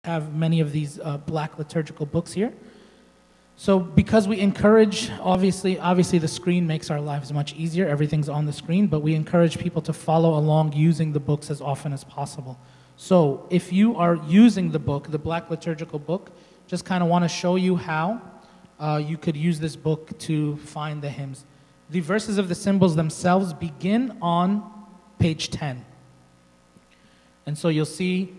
have many of these black liturgical books here. So because we encourage, obviously the screen makes our lives much easier. Everything's on the screen, but we encourage people to follow along using the books as often as possible. So if you are using the book, the black liturgical book, just kind of want to show you how you could use this book to find the hymns. The verses of the symbols themselves begin on page 10. And so you'll see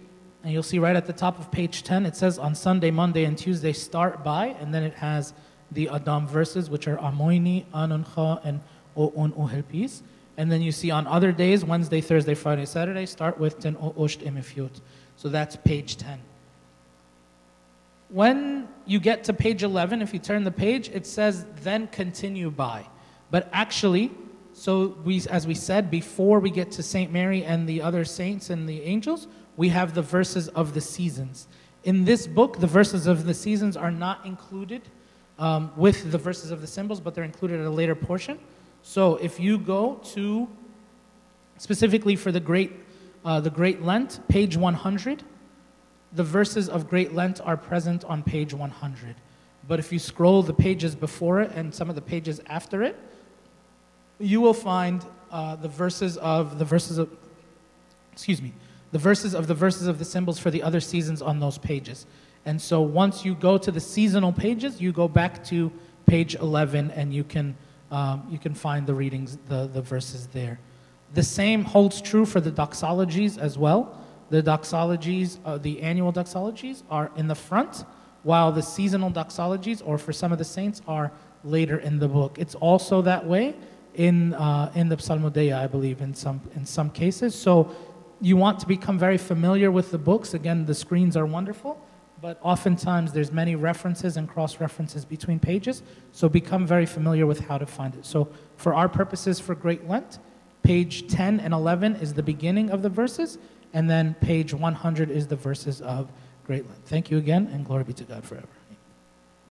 right at the top of page 10, it says on Sunday, Monday, and Tuesday start by, and then it has the Adam verses, which are Amoini, Anuncha, and O'un Uhelpis. And then you see on other days, Wednesday, Thursday, Friday, Saturday, start with Ten O'Osht Imifyut. So that's page 10. When you get to page 11, if you turn the page, it says then continue by. But actually, as we said, before we get to Saint Mary and the other saints and the angels, we have the verses of the seasons. In this book, the verses of the seasons are not included with the verses of the symbols, but they're included at a later portion. So if you go to, specifically for the Great Lent, page 100, the verses of Great Lent are present on page 100. But if you scroll the pages before it and some of the pages after it, you will find the verses of the verses of the symbols for the other seasons on those pages. And so once you go to the seasonal pages, you go back to page 11 and you can find the readings, the verses there. The same holds true for the doxologies as well. The doxologies, the annual doxologies are in the front, while the seasonal doxologies, or for some of the saints, are later in the book. It's also that way in the Psalmodeia, I believe, in some cases. So you want to become very familiar with the books. Again, the screens are wonderful, but oftentimes there's many references and cross-references between pages, so become very familiar with how to find it. So for our purposes for Great Lent, page 10 and 11 is the beginning of the verses, and then page 100 is the verses of Great Lent. Thank you again, and glory be to God forever.